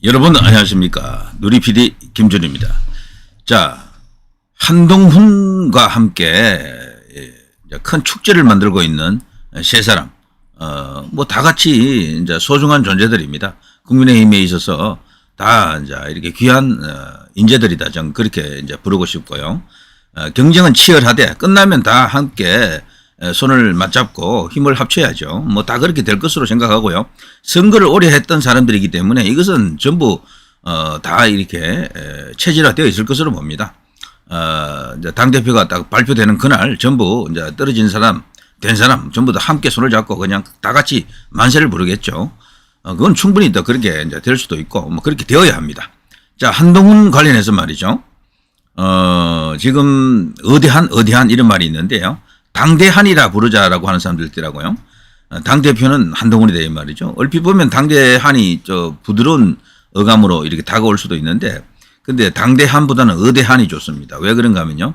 여러분 안녕하십니까. 누리PD 김준입니다. 자, 한동훈과 함께 큰 축제를 만들고 있는 세 사람, 뭐 다 같이 이제 소중한 존재들입니다. 국민의힘에 있어서 다 이제 이렇게 귀한 인재들이다. 저는 그렇게 이제 부르고 싶고요. 경쟁은 치열하되 끝나면 다 함께 손을 맞잡고 힘을 합쳐야죠. 뭐 다 그렇게 될 것으로 생각하고요. 선거를 오래 했던 사람들이기 때문에 이것은 전부 다 이렇게 체질화되어 있을 것으로 봅니다. 이제 당대표가 딱 발표되는 그날 전부 이제 떨어진 사람, 된 사람 전부 다 함께 손을 잡고 그냥 다 같이 만세를 부르겠죠. 그건 충분히 또 그렇게 이제 될 수도 있고 뭐 그렇게 되어야 합니다. 자, 한동훈 관련해서 말이죠. 지금 어디한 이런 말이 있는데요. 당대한이라 부르자라고 하는 사람들 있더라고요. 당대표는 한동훈이다 이 말이죠. 얼핏 보면 당대한이 부드러운 어감으로 이렇게 다가올 수도 있는데 근데 당대한보다는 어대한이 좋습니다. 왜 그런가 하면요.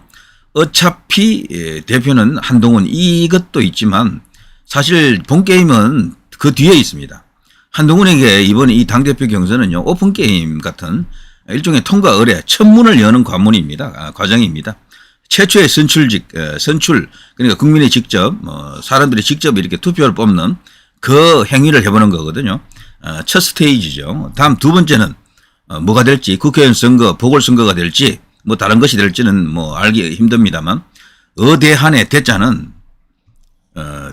어차피 대표는 한동훈 이것도 있지만 사실 본게임은 그 뒤에 있습니다. 한동훈에게 이번 이 당대표 경선은요. 오픈게임 같은 일종의 통과 의뢰, 천문을 여는 과정입니다. 최초의 선출, 그러니까 국민이 직접, 사람들이 직접 이렇게 투표를 뽑는 그 행위를 해보는 거거든요. 첫 스테이지죠. 다음 두 번째는 뭐가 될지, 국회의원 선거, 보궐선거가 될지, 뭐 다른 것이 될지는 뭐 알기 힘듭니다만, 어대한의 대자는,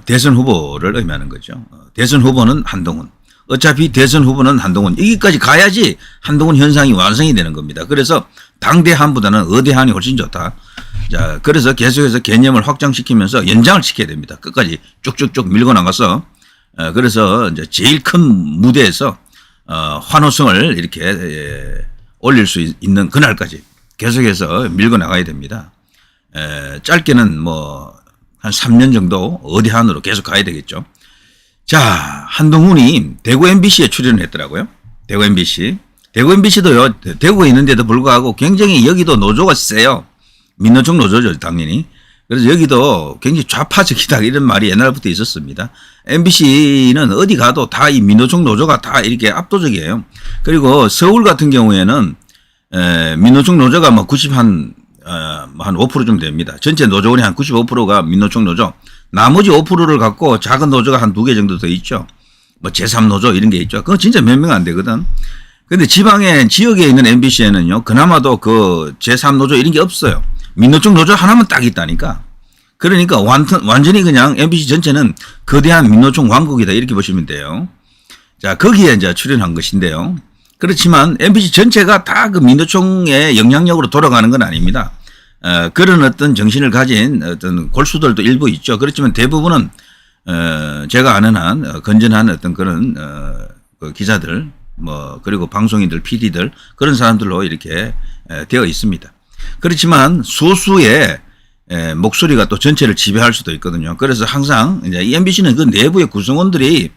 대선 후보를 의미하는 거죠. 대선 후보는 한동훈. 어차피 대선 후보는 한동훈. 여기까지 가야지 한동훈 현상이 완성이 되는 겁니다. 그래서 당대한보다는 어대한이 훨씬 좋다. 자, 그래서 계속해서 개념을 확장시키면서 연장을 시켜야 됩니다. 끝까지 쭉쭉쭉 밀고 나가서, 그래서 이제 제일 큰 무대에서, 환호성을 이렇게, 올릴 수 있는 그날까지 계속해서 밀고 나가야 됩니다. 짧게는 뭐, 한 3년 정도 어대한으로 계속 가야 되겠죠. 자, 한동훈이 대구 MBC에 출연을 했더라고요. 대구 MBC. 대구 MBC도요, 대구에 있는데도 불구하고 굉장히 여기도 노조가 세요. 민노총 노조죠, 당연히. 그래서 여기도 굉장히 좌파적이다 이런 말이 옛날부터 있었습니다. MBC는 어디 가도 다 이 민노총 노조가 다 이렇게 압도적이에요. 그리고 서울 같은 경우에는 민노총 노조가 뭐 한 5%좀 됩니다. 전체 노조원이 한 95%가 민노총 노조. 나머지 5%를 갖고 작은 노조가 한 2개 정도 더 있죠. 뭐 제3노조 이런 게 있죠. 그건 진짜 몇 명 안 되거든. 근데 지역에 있는 MBC에는요, 그나마도 그 제3노조 이런 게 없어요. 민노총 노조 하나만 딱 있다니까. 그러니까 완전히 그냥 MBC 전체는 거대한 민노총 왕국이다 이렇게 보시면 돼요. 자, 거기에 이제 출연한 것인데요. 그렇지만 MBC 전체가 다 그 민노총의 영향력으로 돌아가는 건 아닙니다. 그런 어떤 정신을 가진 어떤 골수들도 일부 있죠. 그렇지만 대부분은 제가 아는 한 건전한 어떤 그런 그 기자들 뭐 그리고 방송인들, PD들 그런 사람들로 이렇게 되어 있습니다. 그렇지만 소수의 목소리가 또 전체를 지배할 수도 있거든요. 그래서 항상 이제 이 MBC는 그 내부의 구성원들이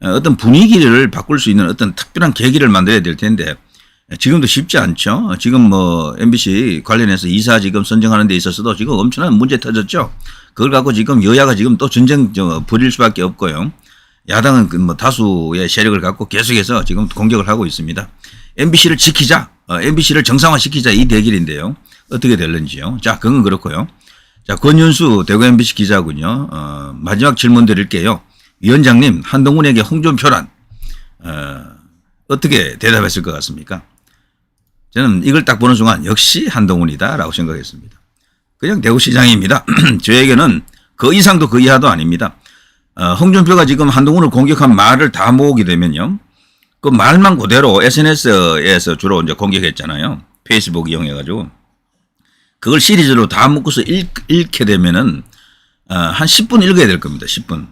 어떤 분위기를 바꿀 수 있는 어떤 특별한 계기를 만들어야 될 텐데 지금도 쉽지 않죠. 지금 뭐 MBC 관련해서 이사 지금 선정하는 데 있어서도 지금 엄청난 문제 터졌죠. 그걸 갖고 지금 여야가 지금 또 전쟁 벌일 수밖에 없고요. 야당은 그 뭐 다수의 세력을 갖고 계속해서 지금 공격을 하고 있습니다. MBC를 지키자, MBC를 정상화시키자 이 대결인데요. 어떻게 될는지요. 자, 그건 그렇고요. 자, 권윤수 대구 MBC 기자군요. 마지막 질문 드릴게요. 위원장님, 한동훈에게 홍준표란 어떻게 대답했을 것 같습니까? 저는 이걸 딱 보는 순간 역시 한동훈이다라고 생각했습니다. 그냥 대구시장입니다. 저에게는 그 이상도 그 이하도 아닙니다. 홍준표가 지금 한동훈을 공격한 말을 다 모으게 되면요. 그 말만 그대로 SNS에서 주로 이제 공격했잖아요. 페이스북 이용해가지고. 그걸 시리즈로 다 묶어서 읽게 되면은, 한 10분 읽어야 될 겁니다. 10분.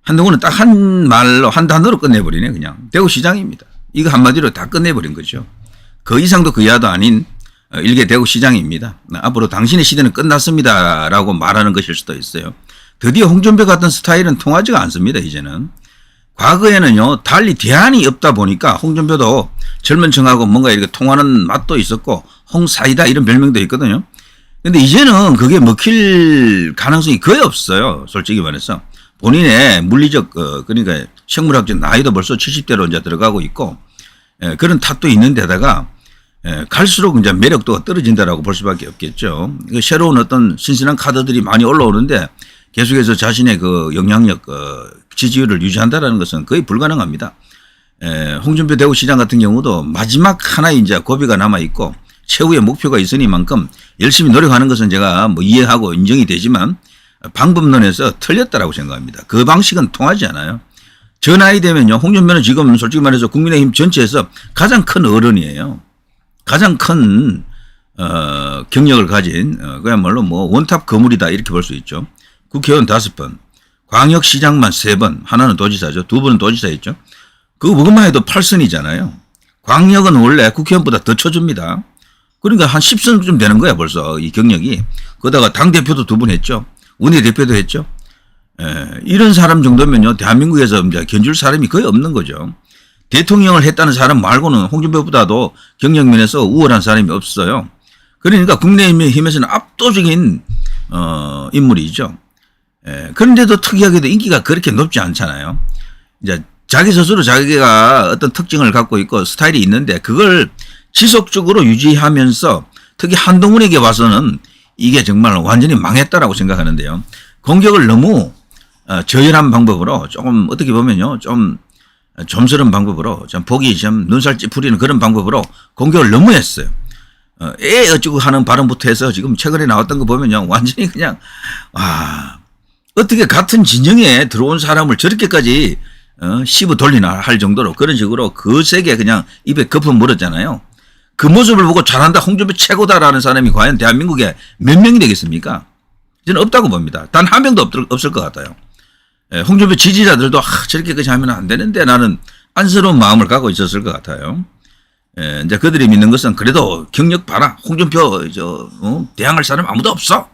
한동훈은 딱 한 말로, 한 단어로 끝내버리네, 그냥. 대구시장입니다. 이거 한마디로 다 끝내버린 거죠. 그 이상도 그 이하도 아닌 일개 대구시장입니다. 앞으로 당신의 시대는 끝났습니다라고 말하는 것일 수도 있어요. 드디어 홍준표 같은 스타일은 통하지가 않습니다, 이제는. 과거에는요, 달리 대안이 없다 보니까 홍준표도 젊은 층하고 뭔가 이렇게 통하는 맛도 있었고, 홍사이다 이런 별명도 있거든요. 근데 이제는 그게 먹힐 가능성이 거의 없어요, 솔직히 말해서. 본인의 물리적, 그러니까 생물학적 나이도 벌써 70대로 이제 들어가고 있고, 그런 탓도 있는 데다가 갈수록 이제 매력도가 떨어진다라고 볼 수밖에 없겠죠. 새로운 어떤 신선한 카드들이 많이 올라오는데 계속해서 자신의 그 영향력, 지지율을 유지한다라는 것은 거의 불가능합니다. 홍준표 대구시장 같은 경우도 마지막 하나의 이제 고비가 남아 있고 최후의 목표가 있으니만큼 열심히 노력하는 것은 제가 뭐 이해하고 인정이 되지만 방법론에서 틀렸다라고 생각합니다. 그 방식은 통하지 않아요. 저 나이 되면요, 홍준표는 지금 솔직히 말해서 국민의힘 전체에서 가장 큰 어른이에요. 가장 큰 경력을 가진 그야말로 뭐 원탑 거물이다 이렇게 볼 수 있죠. 국회의원 5번, 광역시장만 3번, 하나는 도지사죠. 2번은 도지사였죠. 그것만 해도 8선이잖아요. 광역은 원래 국회의원보다 더 쳐줍니다. 그러니까 한 10선쯤 되는 거야 벌써 이 경력이. 그러다가 당대표도 2번 했죠. 원내대표도 했죠. 이런 사람 정도면요 대한민국에서 이제 견줄 사람이 거의 없는 거죠. 대통령을 했다는 사람 말고는 홍준표보다도 경력면에서 우월한 사람이 없어요. 그러니까 국내힘에서는 압도적인 인물이죠. 그런데도 특이하게도 인기가 그렇게 높지 않잖아요. 이제 자기 스스로 자기가 어떤 특징을 갖고 있고 스타일이 있는데 그걸 지속적으로 유지하면서 특히 한동훈에게 와서는 이게 정말 완전히 망했다라고 생각하는데요. 공격을 너무 저열한 방법으로 조금 어떻게 보면요 좀 좀스러운 방법으로 좀 보기 좀 눈살 찌푸리는 그런 방법으로 공격을 너무 했어요. 어쩌고 하는 발언부터 해서 지금 최근에 나왔던 거 보면요 완전히 그냥 어떻게 같은 진영에 들어온 사람을 저렇게까지 씹어 돌리나 할 정도로 그런 식으로 거세게 그냥 입에 거품 물었잖아요. 그 모습을 보고 잘한다 홍준표 최고다라는 사람이 과연 대한민국에 몇 명이 되겠습니까? 저는 없다고 봅니다. 단 한 명도 없을 것 같아요. 홍준표 지지자들도 저렇게까지 하면 안 되는데 나는 안쓰러운 마음을 갖고 있었을 것 같아요. 이제 그들이 믿는 것은 그래도 경력 봐라. 홍준표 대항할 사람 아무도 없어.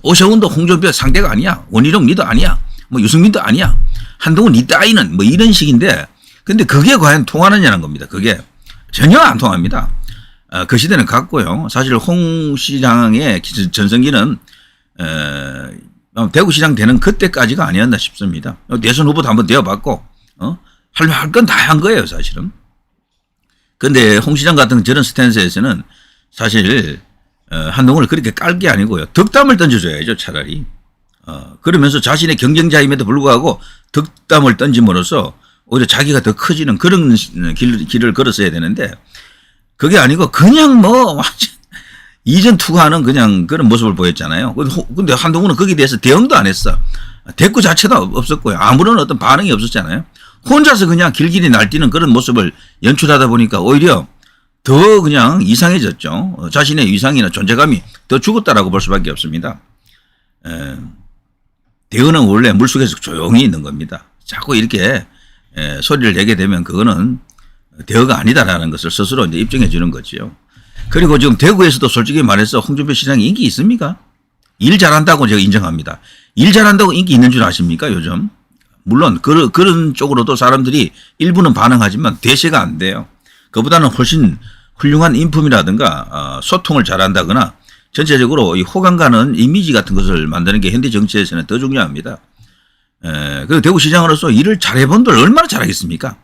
오세훈도 홍준표 상대가 아니야. 원희룡 니도 아니야. 뭐 유승민도 아니야. 한동훈 니 따위는 뭐 이런 식인데 근데 그게 과연 통하느냐는 겁니다. 그게 전혀 안 통합니다. 그 시대는 갔고요. 사실 홍 시장의 전성기는 대구시장 되는 그때까지가 아니었나 싶습니다. 대선 후보도 한번 되어봤고 할 건 다 한 거예요 사실은. 그런데 홍 시장 같은 저런 스탠스에서는 사실 한동훈을 그렇게 깔 게 아니고요. 덕담을 던져줘야죠 차라리. 그러면서 자신의 경쟁자임에도 불구하고 덕담을 던짐으로써 오히려 자기가 더 커지는 그런 길을 걸었어야 되는데 그게 아니고 그냥 뭐 완전 이전 투구하는 그냥 그런 모습을 보였잖아요. 근데 한동훈은 거기에 대해서 대응도 안 했어. 대꾸 자체도 없었고요. 아무런 어떤 반응이 없었잖아요. 혼자서 그냥 길길이 날뛰는 그런 모습을 연출하다 보니까 오히려 더 그냥 이상해졌죠. 자신의 위상이나 존재감이 더 죽었다라고 볼 수밖에 없습니다. 대응은 원래 물속에서 조용히 있는 겁니다. 자꾸 이렇게 소리를 내게 되면 그거는 대어가 아니다라는 것을 스스로 이제 입증해 주는 거지요. 그리고 지금 대구에서도 솔직히 말해서 홍준표 시장이 인기 있습니까? 일 잘한다고 제가 인정합니다. 일 잘한다고 인기 있는 줄 아십니까 요즘? 물론 그런 쪽으로도 사람들이 일부는 반응하지만 대세가 안 돼요. 그보다는 훨씬 훌륭한 인품이라든가 소통을 잘한다거나 전체적으로 이 호감 가는 이미지 같은 것을 만드는 게 현대 정치에서는 더 중요합니다. 그리고 대구시장으로서 일을 잘해본들 얼마나 잘하겠습니까?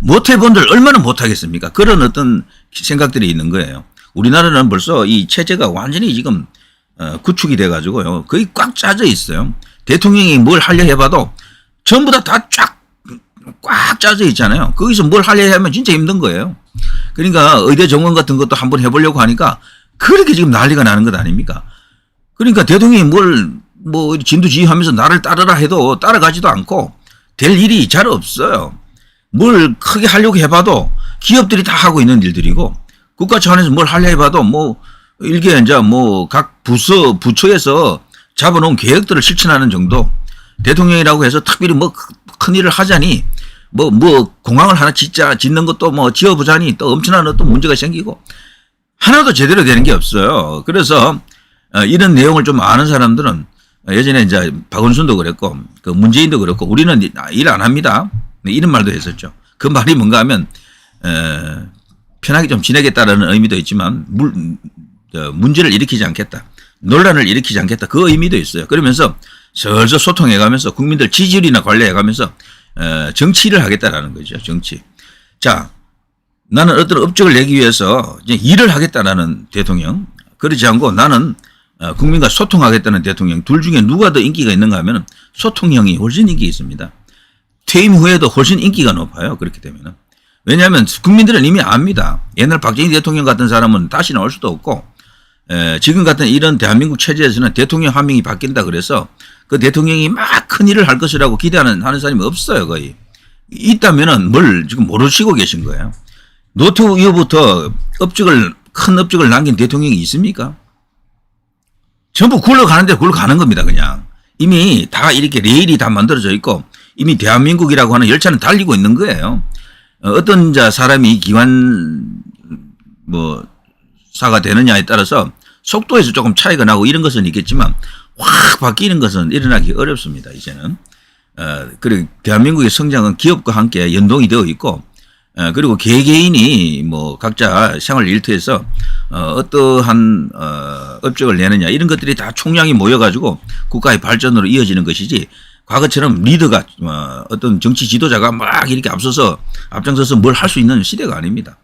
못해본들 얼마나 못하겠습니까? 그런 어떤 생각들이 있는 거예요. 우리나라는 벌써 이 체제가 완전히 지금 구축이 돼가지고요. 거의 꽉 짜져 있어요. 대통령이 뭘 하려 해봐도 전부 다 꽉 짜져 있잖아요. 거기서 뭘 하려 하면 진짜 힘든 거예요. 그러니까 의대 정원 같은 것도 한번 해보려고 하니까 그렇게 지금 난리가 나는 것 아닙니까? 그러니까 대통령이 뭐 진두지휘하면서 나를 따르라 해도 따라가지도 않고 될 일이 잘 없어요. 뭘 크게 하려고 해봐도 기업들이 다 하고 있는 일들이고 국가 차원에서 뭘 하려 해봐도 뭐 일개 이제 뭐 각 부처에서 잡아놓은 계획들을 실천하는 정도. 대통령이라고 해서 특별히 뭐 큰 일을 하자니 뭐 공항을 하나 짓는 것도 뭐 지어보자니 또 엄청난 어떤 문제가 생기고 하나도 제대로 되는 게 없어요. 그래서 이런 내용을 좀 아는 사람들은 예전에 이제 박원순도 그랬고 그 문재인도 그랬고 우리는 일 안 합니다. 이런 말도 했었죠. 그 말이 뭔가 하면 편하게 좀 지내겠다라는 의미도 있지만 문제를 일으키지 않겠다. 논란을 일으키지 않겠다. 그 의미도 있어요. 그러면서 슬슬 소통해가면서 국민들 지지율이나 관리해가면서 정치를 하겠다라는 거죠. 정치. 자, 나는 어떤 업적을 내기 위해서 이제 일을 하겠다라는 대통령, 그렇지 않고 나는 국민과 소통하겠다는 대통령, 둘 중에 누가 더 인기가 있는가 하면 소통형이 훨씬 인기 있습니다. 퇴임 후에도 훨씬 인기가 높아요. 그렇게 되면은. 왜냐하면 국민들은 이미 압니다. 옛날 박정희 대통령 같은 사람은 다시는 올 수도 없고, 지금 같은 이런 대한민국 체제에서는 대통령 한 명이 바뀐다 그래서 그 대통령이 막 큰 일을 할 것이라고 기대하는 사람이 없어요. 거의. 있다면은 뭘 지금 모르시고 계신 거예요. 노태우 이후부터 큰 업적을 남긴 대통령이 있습니까? 전부 굴러가는데 굴러가는 겁니다. 그냥. 이미 다 이렇게 레일이 다 만들어져 있고 이미 대한민국이라고 하는 열차는 달리고 있는 거예요. 어떤 사람이 기관 사가 되느냐에 따라서 속도에서 조금 차이가 나고 이런 것은 있겠지만 확 바뀌는 것은 일어나기 어렵습니다. 이제는. 그리고 대한민국의 성장은 기업과 함께 연동이 되어 있고 그리고 개개인이 각자 생활 일터에서 어떠한 업적을 내느냐 이런 것들이 다 총량이 모여가지고 국가의 발전으로 이어지는 것이지 과거처럼 리더가 어떤 정치 지도자가 막 이렇게 앞장서서 뭘 할 수 있는 시대가 아닙니다.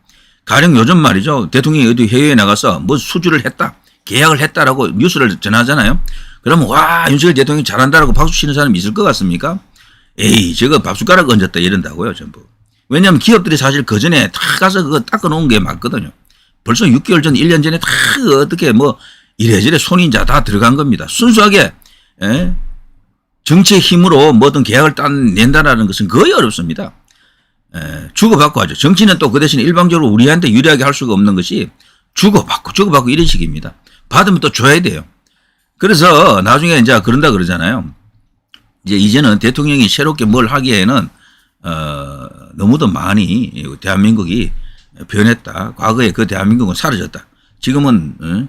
가령 요즘 말이죠. 대통령이 어디 해외에 나가서 뭐 수주를 했다, 계약을 했다라고 뉴스를 전하잖아요. 그러면 와 윤석열 대통령이 잘한다라고 박수 치는 사람이 있을 것 같습니까? 에이 저거 밥숟가락 얹었다 이런다고요 전부. 왜냐하면 기업들이 사실 그전에 다 가서 그거 닦아놓은 게 맞거든요. 벌써 6개월 전 1년 전에 다 어떻게 이래저래 손이 다 들어간 겁니다. 순수하게 정치의 힘으로 뭐든 계약을 딴낸다라는 것은 거의 어렵습니다. 주고받고 하죠. 정치는 또 그 대신 일방적으로 우리한테 유리하게 할 수가 없는 것이 주고받고 이런 식입니다. 받으면 또 줘야 돼요. 그래서 나중에 이제 그런다 그러잖아요. 이제는 대통령이 새롭게 뭘 하기에는 너무도 많이 대한민국이 변했다. 과거에 그 대한민국은 사라졌다. 지금은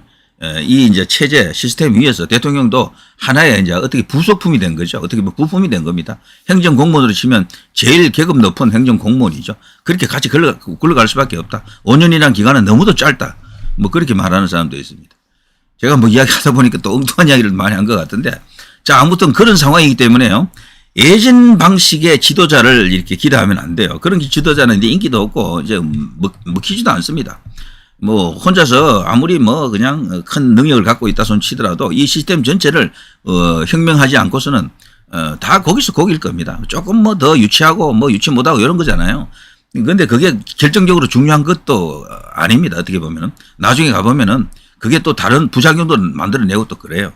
이 이제 체제 시스템 위에서 대통령도 하나의 이제 어떻게 부속품이 된 거죠. 어떻게 보면 부품이 된 겁니다. 행정공무원으로 치면 제일 계급 높은 행정공무원이죠. 그렇게 같이 굴러갈 수밖에 없다. 5년이라는 기간은 너무도 짧다. 그렇게 말하는 사람도 있습니다. 제가 이야기하다 보니까 또 엉뚱한 이야기를 많이 한 것 같은데, 자 아무튼 그런 상황이기 때문에요. 예전 방식의 지도자를 이렇게 기대하면 안 돼요. 그런 지도자는 이제 인기도 없고 이제 먹히지도 않습니다. 혼자서 아무리 그냥 큰 능력을 갖고 있다 손 치더라도 이 시스템 전체를 혁명하지 않고서는 다 거기서 거길 겁니다. 조금 더 유치하고 유치 못하고 이런 거잖아요. 그런데 그게 결정적으로 중요한 것도 아닙니다. 어떻게 보면은 나중에 가보면은 그게 또 다른 부작용도 만들어내고 또 그래요.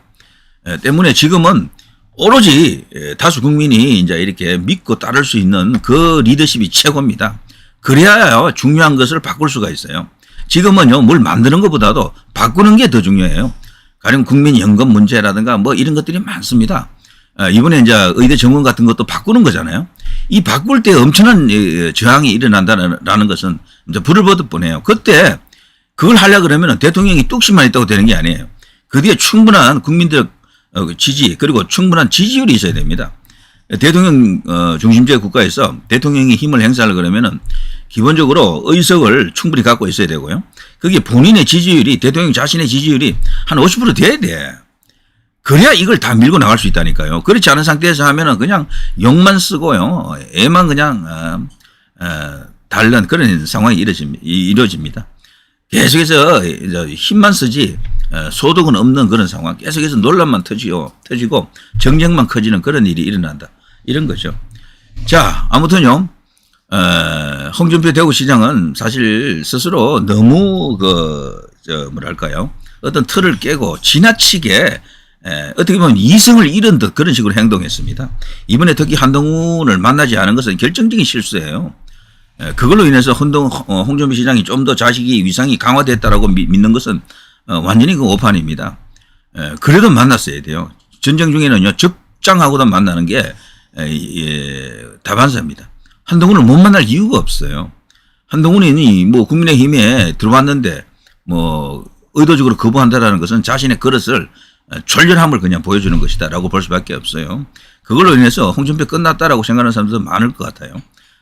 때문에 지금은 오로지 다수 국민이 이제 이렇게 믿고 따를 수 있는 그 리더십이 최고입니다. 그래야 중요한 것을 바꿀 수가 있어요. 지금은요, 뭘 만드는 것보다도 바꾸는 게 더 중요해요. 가령 국민연금 문제라든가 이런 것들이 많습니다. 이번에 이제 의대 정원 같은 것도 바꾸는 거잖아요. 이 바꿀 때 엄청난 저항이 일어난다는 것은 이제 불을 보듯 뻔해요. 그때 그걸 하려고 그러면 대통령이 뚝심만 있다고 되는 게 아니에요. 그 뒤에 충분한 국민들 지지 그리고 충분한 지지율이 있어야 됩니다. 대통령 중심제 국가에서 대통령이 힘을 행사하려고 그러면은 기본적으로 의석을 충분히 갖고 있어야 되고요. 그게 본인의 지지율이 대통령 자신의 지지율이 한 50% 돼야 돼. 그래야 이걸 다 밀고 나갈 수 있다니까요. 그렇지 않은 상태에서 하면은 그냥 욕만 쓰고요. 애만 그냥 달는 그런 상황이 이루어집니다. 계속해서 힘만 쓰지 소득은 없는 그런 상황. 계속해서 논란만 터지고 정쟁만 커지는 그런 일이 일어난다. 이런 거죠. 자, 아무튼요. 홍준표 대구시장은 사실 스스로 너무 뭐랄까요. 어떤 틀을 깨고 지나치게 어떻게 보면 이성을 잃은 듯 그런 식으로 행동했습니다. 이번에 특히 한동훈을 만나지 않은 것은 결정적인 실수예요. 그걸로 인해서 홍준표 시장이 좀 더 자식이 위상이 강화됐다라고 믿는 것은 완전히 그 오판입니다. 그래도 만났어야 돼요. 전쟁 중에는요, 적장하고도 만나는 게 다반사입니다. 한동훈을 못 만날 이유가 없어요. 한동훈이 국민의힘에 들어왔는데 의도적으로 거부한다라는 것은 자신의 그릇을 졸렬함을 그냥 보여주는 것이다라고 볼 수밖에 없어요. 그걸로 인해서 홍준표 끝났다라고 생각하는 사람들도 많을 것 같아요.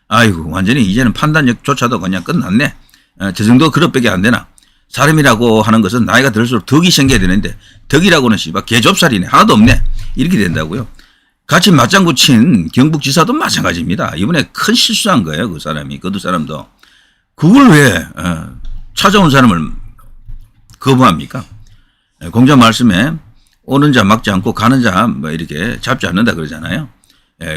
아이고 완전히 이제는 판단력조차도 그냥 끝났네. 저 정도 그릇밖에 안 되나. 사람이라고 하는 것은 나이가 들수록 덕이 생겨야 되는데 덕이라고는 씨발 개좁살이네. 하나도 없네. 이렇게 된다고요. 같이 맞장구 친 경북지사도 마찬가지입니다. 이번에 큰 실수한 거예요. 그 사람이. 그 두 사람도. 그걸 왜 찾아온 사람을 거부합니까? 공자 말씀에 오는 자 막지 않고 가는 자 뭐 이렇게 잡지 않는다 그러잖아요.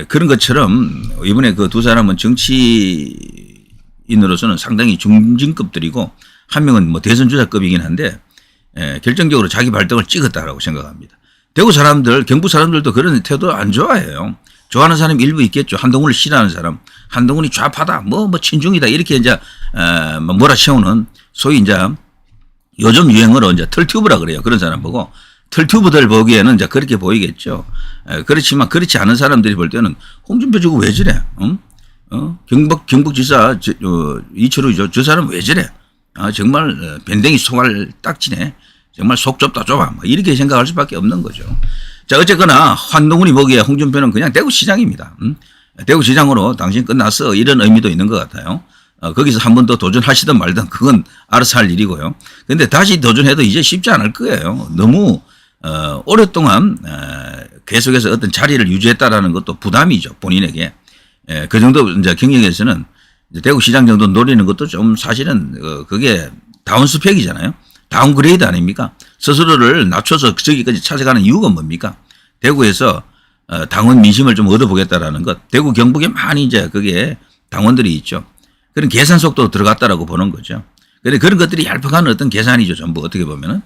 그런 것처럼 이번에 그 두 사람은 정치인으로서는 상당히 중진급들이고 한 명은 뭐 대선 주자급이긴 한데 결정적으로 자기 발등을 찍었다라고 생각합니다. 대구 사람들, 경북 사람들도 그런 태도 안 좋아해요. 좋아하는 사람 일부 있겠죠. 한동훈을 싫어하는 사람, 한동훈이 좌파다, 뭐 친중이다 이렇게 이제 몰아채우는 소위 이제 요즘 유행어로 이제 털튜브라 그래요. 그런 사람 보고 털튜브들 보기에는 이제 그렇게 보이겠죠. 그렇지만 그렇지 않은 사람들이 볼 때는 홍준표 저거 왜 저래? 경북지사 이철우죠. 저 사람 왜 저래? 정말 밴댕이 속알 딱지네. 정말 속 좁다 좁아. 뭐 이렇게 생각할 수밖에 없는 거죠. 자, 어쨌거나 한동훈이 보기에 홍준표는 그냥 대구시장입니다. 대구시장으로 당신 끝났어. 이런 의미도 있는 것 같아요. 거기서 한 번 더 도전하시든 말든 그건 알아서 할 일이고요. 그런데 다시 도전해도 이제 쉽지 않을 거예요. 너무 오랫동안 계속해서 어떤 자리를 유지했다라는 것도 부담이죠. 본인에게. 그 정도 이제 경력에서는 이제 대구시장 정도 노리는 것도 좀 사실은 그게 다운스펙이잖아요. 다운그레이드 아닙니까? 스스로를 낮춰서 저기까지 찾아가는 이유가 뭡니까? 대구에서 당원 민심을 좀 얻어보겠다라는 것. 대구 경북에 많이 이제 그게 당원들이 있죠. 그런 계산 속도 들어갔다라고 보는 거죠. 그런데 그런 것들이 얄팍한 어떤 계산이죠. 전부 어떻게 보면은.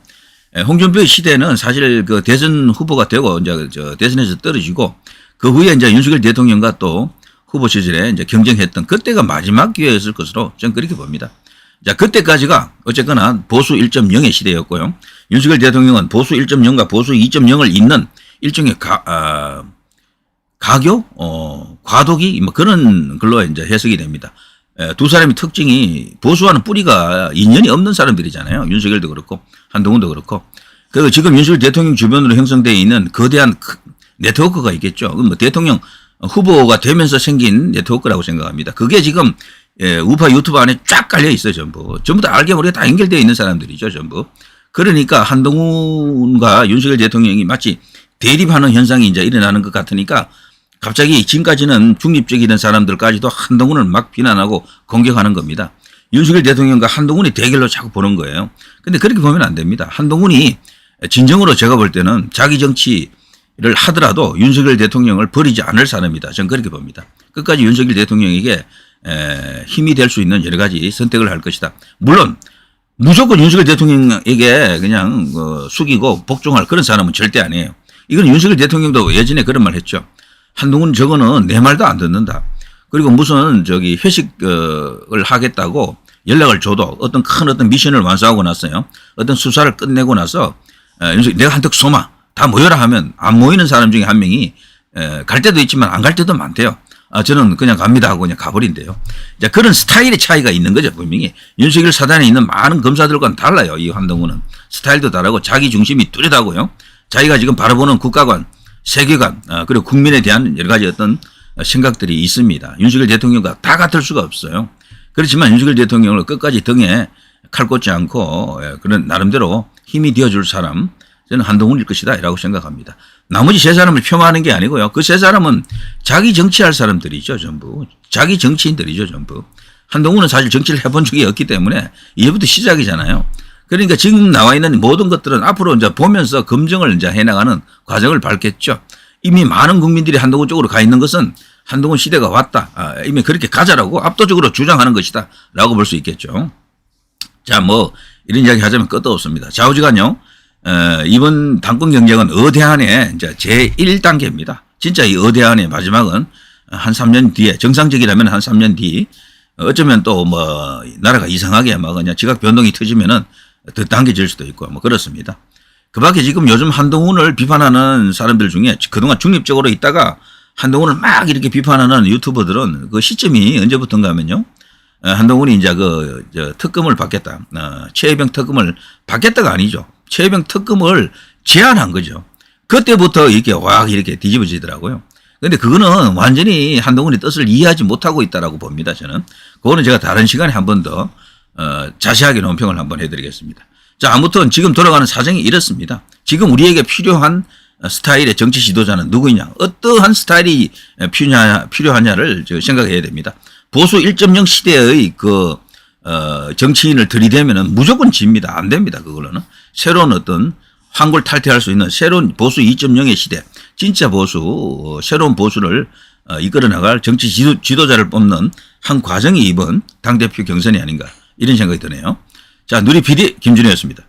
홍준표의 시대는 사실 그 대선 후보가 되고 이제 대선에서 떨어지고 그 후에 이제 윤석열 대통령과 또 후보 시절에 이제 경쟁했던 그때가 마지막 기회였을 것으로 저는 그렇게 봅니다. 자, 그때까지가 어쨌거나 보수 1.0의 시대였고요. 윤석열 대통령은 보수 1.0과 보수 2.0을 잇는 일종의 가교, 과도기 뭐 그런 걸로 이제 해석이 됩니다. 두 사람의 특징이 보수와는 뿌리가 인연이 없는 사람들이잖아요. 윤석열도 그렇고 한동훈도 그렇고. 그리고 지금 윤석열 대통령 주변으로 형성되어 있는 거대한 네트워크가 있겠죠. 뭐 대통령 후보가 되면서 생긴 네트워크라고 생각합니다. 그게 지금 우파 유튜브 안에 쫙 깔려 있어요. 전부 다 알게 모르게 다 연결되어 있는 사람들이죠. 전부. 그러니까 한동훈과 윤석열 대통령이 마치 대립하는 현상이 이제 일어나는 것 같으니까 갑자기 지금까지는 중립적이던 사람들까지도 한동훈을 막 비난하고 공격하는 겁니다. 윤석열 대통령과 한동훈이 대결로 자꾸 보는 거예요. 그런데 그렇게 보면 안 됩니다. 한동훈이 진정으로 제가 볼 때는 자기 정치를 하더라도 윤석열 대통령을 버리지 않을 사람이다. 저는 그렇게 봅니다. 끝까지 윤석열 대통령에게 힘이 될 수 있는 여러 가지 선택을 할 것이다. 물론 무조건 윤석열 대통령에게 그냥 숙이고 복종할 그런 사람은 절대 아니에요. 이건 윤석열 대통령도 예전에 그런 말 했죠. 한동훈 저거는 내 말도 안 듣는다. 그리고 무슨 회식을 하겠다고 연락을 줘도 어떤 미션을 완수하고 났어요. 어떤 수사를 끝내고 나서 내가 한턱 쏘마 다 모여라 하면 안 모이는 사람 중에 한 명이 갈 때도 있지만 안 갈 때도 많대요. 저는 그냥 갑니다 하고 그냥 가버린대요. 자, 그런 스타일의 차이가 있는 거죠. 분명히 윤석열 사단에 있는 많은 검사들과는 달라요. 이 한동훈은 스타일도 다르고 자기 중심이 뚜렷하고요. 자기가 지금 바라보는 국가관, 세계관, 그리고 국민에 대한 여러 가지 어떤 생각들이 있습니다. 윤석열 대통령과 다 같을 수가 없어요. 그렇지만 윤석열 대통령을 끝까지 등에 칼 꽂지 않고 그런 나름대로 힘이 되어줄 사람, 저는 한동훈일 것이다 라고 생각합니다. 나머지 세 사람을 폄하하는 게 아니고요. 그 세 사람은 자기 정치할 사람들이죠. 전부. 자기 정치인들이죠. 전부. 한동훈은 사실 정치를 해본 적이 없기 때문에 이제부터 시작이잖아요. 그러니까 지금 나와 있는 모든 것들은 앞으로 이제 보면서 검증을 이제 해나가는 과정을 밟겠죠. 이미 많은 국민들이 한동훈 쪽으로 가 있는 것은 한동훈 시대가 왔다. 이미 그렇게 가자라고 압도적으로 주장하는 것이다. 라고 볼 수 있겠죠. 자, 뭐 이런 이야기 하자면 끝도 없습니다. 좌우지간요. 이번 당권 경쟁은 어대한의 이제 제1단계입니다. 진짜 이 어대한의 마지막은 한 3년 뒤에 정상적이라면 한 3년 뒤 어쩌면 또 뭐 나라가 이상하게 막 그냥 지각 변동이 터지면은 더 당겨질 수도 있고 뭐 그렇습니다. 그 밖에 지금 요즘 한동훈을 비판하는 사람들 중에 그동안 중립적으로 있다가 한동훈을 막 이렇게 비판하는 유튜버들은 그 시점이 언제부터인가 하면요. 한동훈이 이제 특검을 받겠다. 최혜병 특검을 받겠다가 아니죠. 최혜병 특검을 제안한 거죠. 그때부터 이렇게 와 이렇게 뒤집어지더라고요. 그런데 그거는 완전히 한동훈의 뜻을 이해하지 못하고 있다라고 봅니다. 저는. 그거는 제가 다른 시간에 한 번 더 자세하게 논평을 한번 해드리겠습니다. 자, 아무튼 지금 돌아가는 사정이 이렇습니다. 지금 우리에게 필요한 스타일의 정치 지도자는 누구냐, 어떠한 스타일이 필요하냐를 생각해야 됩니다. 보수 1.0 시대의 정치인을 들이대면은 무조건 집니다. 안 됩니다. 그걸로는. 새로운 어떤 환골탈퇴할 수 있는 새로운 보수 2.0의 시대, 진짜 보수, 새로운 보수를 이끌어 나갈 정치 지도자를 뽑는 한 과정이 이번 당대표 경선이 아닌가 이런 생각이 드네요. 자, 누리 PD 김준혜였습니다.